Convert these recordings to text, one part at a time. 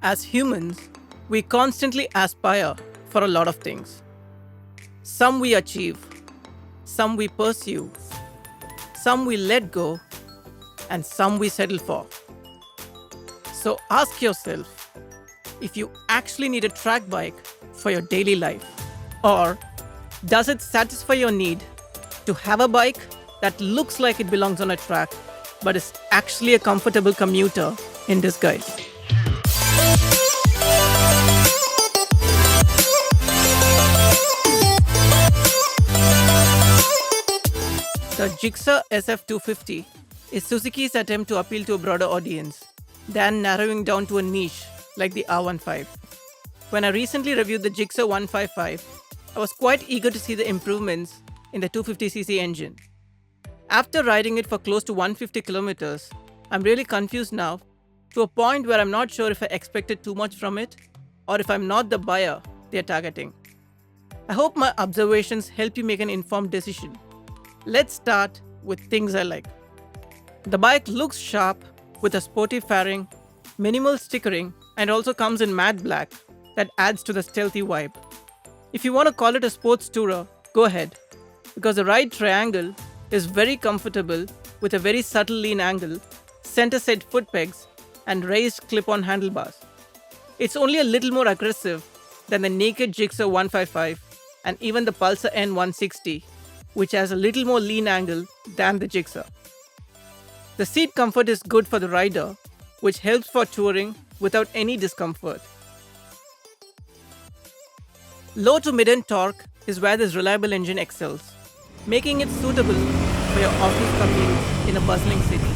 As humans, we constantly aspire for a lot of things. Some we achieve, some we pursue, some we let go, and some we settle for. So ask yourself if you actually need a track bike for your daily life, or does it satisfy your need to have a bike that looks like it belongs on a track but is actually a comfortable commuter in disguise? The Gixxer SF 250 is Suzuki's attempt to appeal to a broader audience than narrowing down to a niche like the R15. When I recently reviewed the Gixxer 155, I was quite eager to see the improvements in the 250cc engine. After riding it for close to 150 kilometers, I'm really confused now, to a point where I'm not sure if I expected too much from it or if I'm not the buyer they're targeting. I hope my observations help you make an informed decision. Let's start with things I like. The bike looks sharp with a sporty fairing, minimal stickering, and also comes in matte black that adds to the stealthy vibe. If you want to call it a sports tourer, go ahead, because the ride triangle is very comfortable with a very subtle lean angle, center set foot pegs, and raised clip-on handlebars. It's only a little more aggressive than the naked Gixxer 155 and even the Pulsar N160, which has a little more lean angle than the Gixxer. The seat comfort is good for the rider, which helps for touring without any discomfort. Low to mid-end torque is where this reliable engine excels, making it suitable for your office commute in a bustling city.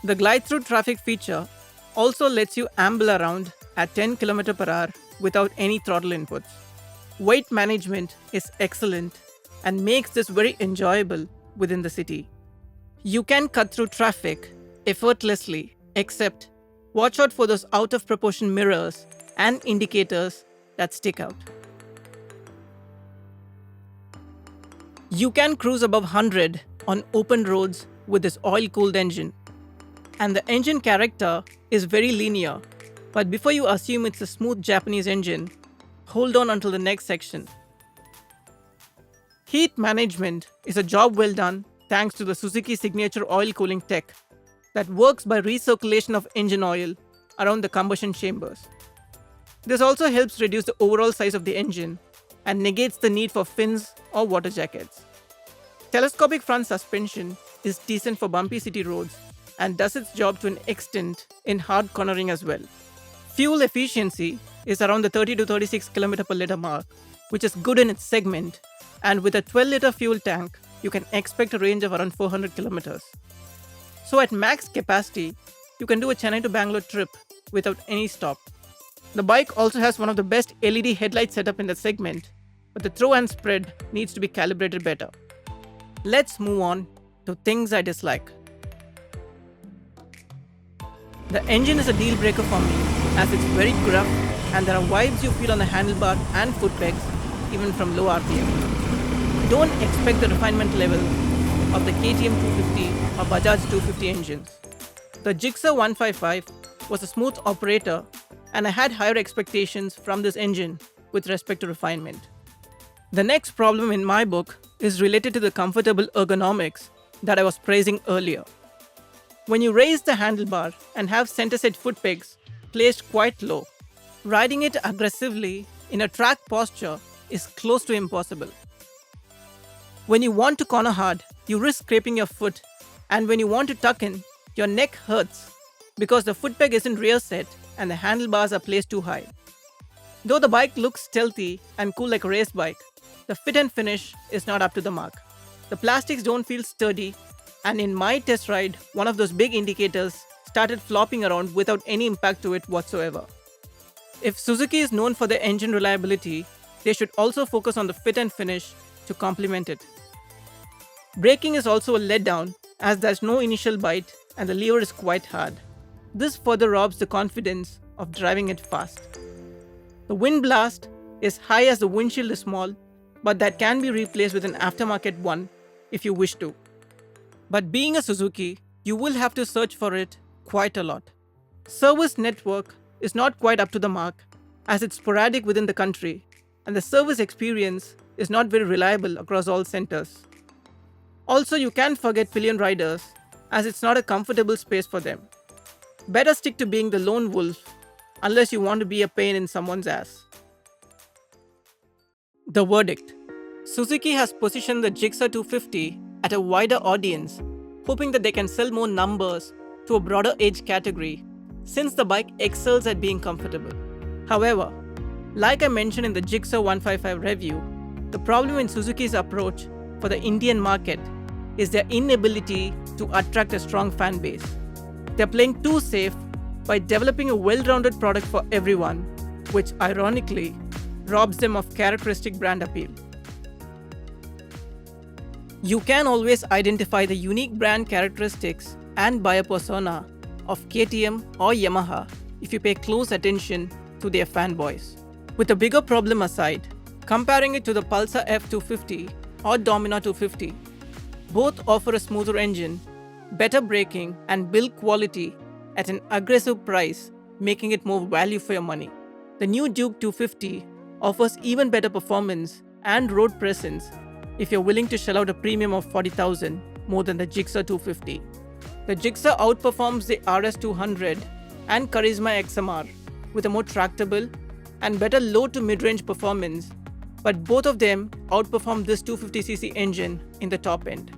The glide-through traffic feature also lets you amble around at 10 km/h without any throttle inputs. Weight management is excellent and makes this very enjoyable within the city. You can cut through traffic effortlessly, except watch out for those out-of-proportion mirrors and indicators that stick out. You can cruise above 100 on open roads with this oil-cooled engine. And the engine character is very linear, but before you assume it's a smooth Japanese engine, hold on until the next section. Heat management is a job well done thanks to the Suzuki signature oil cooling tech that works by recirculation of engine oil around the combustion chambers. This also helps reduce the overall size of the engine and negates the need for fins or water jackets. Telescopic front suspension is decent for bumpy city roads and does its job to an extent in hard cornering as well. Fuel efficiency is around the 30 to 36 km per liter mark, which is good in its segment, and with a 12-liter fuel tank, you can expect a range of around 400 kilometers. So at max capacity, you can do a Chennai to Bangalore trip without any stop. The bike also has one of the best LED headlight setup in the segment, but the throw and spread needs to be calibrated better. Let's move on to things I dislike. The engine is a deal breaker for me, as it's very gruff and there are vibes you feel on the handlebar and foot pegs even from low RPM. Don't expect the refinement level of the KTM 250 or Bajaj 250 engines. The Gixxer 155 was a smooth operator and I had higher expectations from this engine with respect to refinement. The next problem in my book is related to the comfortable ergonomics that I was praising earlier. When you raise the handlebar and have center set foot pegs placed quite low, riding it aggressively in a track posture is close to impossible. When you want to corner hard, you risk scraping your foot, and when you want to tuck in, your neck hurts because the foot peg isn't rear set and the handlebars are placed too high. Though the bike looks stealthy and cool like a race bike, the fit and finish is not up to the mark. The plastics don't feel sturdy, and in my test ride, one of those big indicators started flopping around without any impact to it whatsoever. If Suzuki is known for their engine reliability, they should also focus on the fit and finish to complement it. Braking is also a letdown, as there's no initial bite and the lever is quite hard. This further robs the confidence of driving it fast. The wind blast is high as the windshield is small, but that can be replaced with an aftermarket one if you wish to. But being a Suzuki, you will have to search for it quite a lot. Service network is not quite up to the mark as it's sporadic within the country, and the service experience is not very reliable across all centers. Also, you can't forget pillion riders as it's not a comfortable space for them. Better stick to being the lone wolf unless you want to be a pain in someone's ass. The verdict: Suzuki has positioned the Gixxer 250 at a wider audience, hoping that they can sell more numbers to a broader age category since the bike excels at being comfortable. However, like I mentioned in the Gixxer 155 review, the problem in Suzuki's approach for the Indian market is their inability to attract a strong fan base. They're playing too safe by developing a well-rounded product for everyone, which ironically robs them of characteristic brand appeal. You can always identify the unique brand characteristics and buyer persona of KTM or Yamaha if you pay close attention to their fanboys. With the bigger problem aside, comparing it to the Pulsar F250 or Dominar 250, both offer a smoother engine, better braking and build quality at an aggressive price, making it more value for your money. The new Duke 250 offers even better performance and road presence if you're willing to shell out a premium of 40,000 more than the Gixxer 250. The Gixxer outperforms the RS200 and Charisma XMR with a more tractable and better low to mid-range performance, but both of them outperform this 250cc engine in the top end.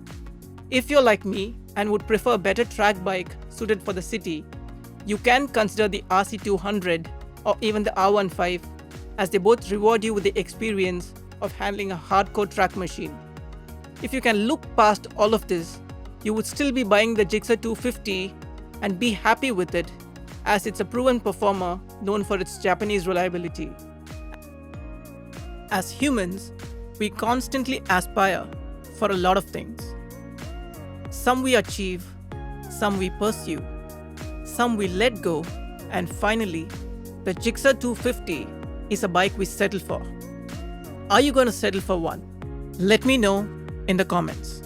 If you're like me and would prefer a better track bike suited for the city, you can consider the RC200 or even the R15, as they both reward you with the experience of handling a hardcore track machine. If you can look past all of this, you would still be buying the Gixxer 250 and be happy with it, as it's a proven performer known for its Japanese reliability. As humans, we constantly aspire for a lot of things. Some we achieve, some we pursue, some we let go, and finally, the Gixxer 250 is a bike we settle for. Are you going to settle for one? Let me know in the comments.